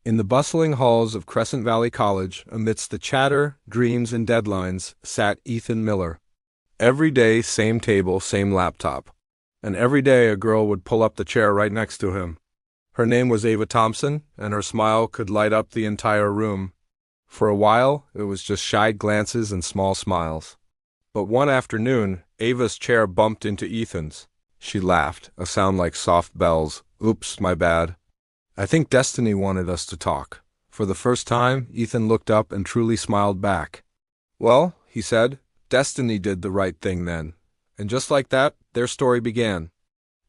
In the bustling halls of Crescent Valley College, amidst the chatter, dreams, and deadlines, sat Ethan Miller. Every day, same table, same laptop. And every day a girl would pull up the chair right next to him. Her name was Ava Thompson, and her smile could light up the entire room. For a while, it was just shy glances and small smiles. But one afternoon, Ava's chair bumped into Ethan's. She laughed, a sound like soft bells. "Oops, my bad. I think destiny wanted us to talk." For the first time, Ethan looked up and truly smiled back. "Well," he said, "destiny did the right thing then." And just like that, their story began.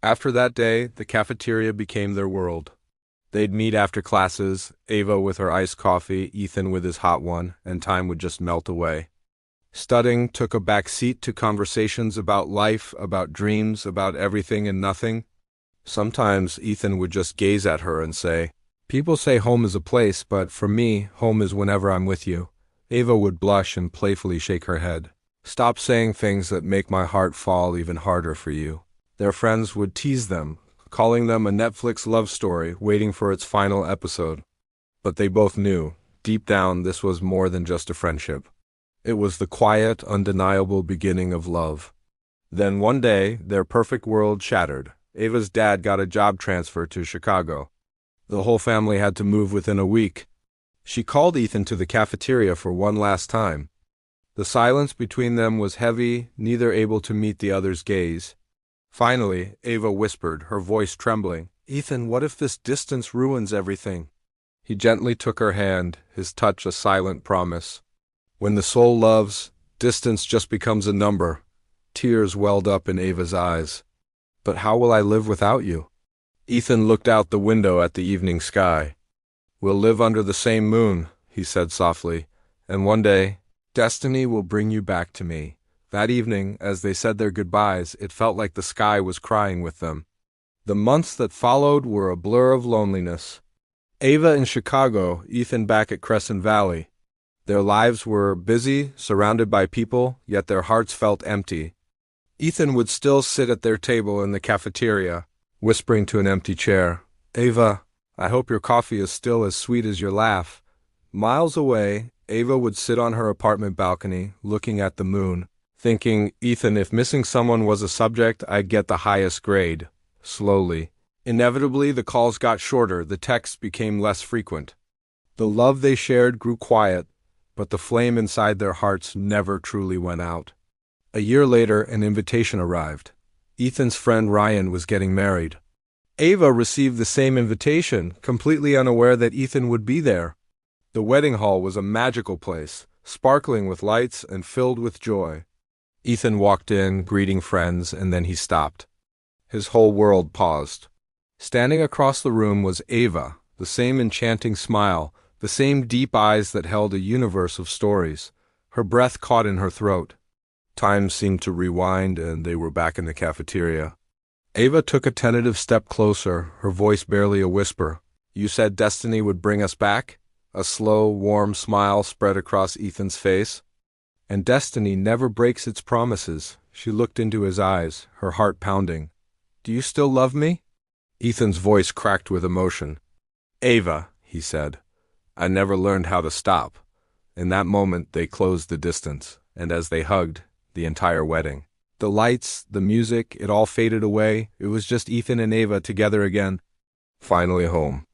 After that day, the cafeteria became their world. They'd meet after classes, Ava with her iced coffee, Ethan with his hot one, and time would just melt away. Studying took a back seat to conversations about life, about dreams, about everything and nothing. Sometimes Ethan would just gaze at her and say, "People say home is a place, but for me, home is whenever I'm with you." Ava would blush and playfully shake her head. "Stop saying things that make my heart fall even harder for you." Their friends would tease them, calling them a Netflix love story waiting for its final episode. But they both knew, deep down, this was more than just a friendship. It was the quiet, undeniable beginning of love. Then one day, their perfect world shattered. Ava's dad got a job transfer to Chicago. The whole family had to move within a week. She called Ethan to the cafeteria for one last time. The silence between them was heavy, neither able to meet the other's gaze. Finally, Ava whispered, her voice trembling, "Ethan, what if this distance ruins everything?" He gently took her hand, his touch a silent promise. When the soul loves, distance just becomes a number. Tears welled up in Ava's eyes. "But how will I live without you?" Ethan looked out the window at the evening sky. "We'll live under the same moon," he said softly, "and one day, destiny will bring you back to me." That evening, as they said their goodbyes, it felt like the sky was crying with them. The months that followed were a blur of loneliness. Ava in Chicago, Ethan back at Crescent Valley. Their lives were busy, surrounded by people, yet their hearts felt empty. Ethan would still sit at their table in the cafeteria, whispering to an empty chair, "Ava, I hope your coffee is still as sweet as your laugh." Miles away, Ava would sit on her apartment balcony, looking at the moon, thinking, "Ethan, if missing someone was a subject, I'd get the highest grade." Slowly. Inevitably, the calls got shorter, the texts became less frequent. The love they shared grew quiet, but the flame inside their hearts never truly went out. A year later, an invitation arrived. Ethan's friend Ryan was getting married. Ava received the same invitation, completely unaware that Ethan would be there. The wedding hall was a magical place, sparkling with lights and filled with joy. Ethan walked in, greeting friends, and then he stopped. His whole world paused. Standing across the room was Ava, the same enchanting smile, the same deep eyes that held a universe of stories. Her breath caught in her throat. Time seemed to rewind, and they were back in the cafeteria. Ava took a tentative step closer, her voice barely a whisper. "You said destiny would bring us back?" A slow, warm smile spread across Ethan's face. "And destiny never breaks its promises." She looked into his eyes, her heart pounding. "Do you still love me?" Ethan's voice cracked with emotion. "Ava," he said, "I never learned how to stop." In that moment, they closed the distance, and as they hugged, the entire wedding. The lights, the music, it all faded away. It was just Ethan and Ava together again. Finally home.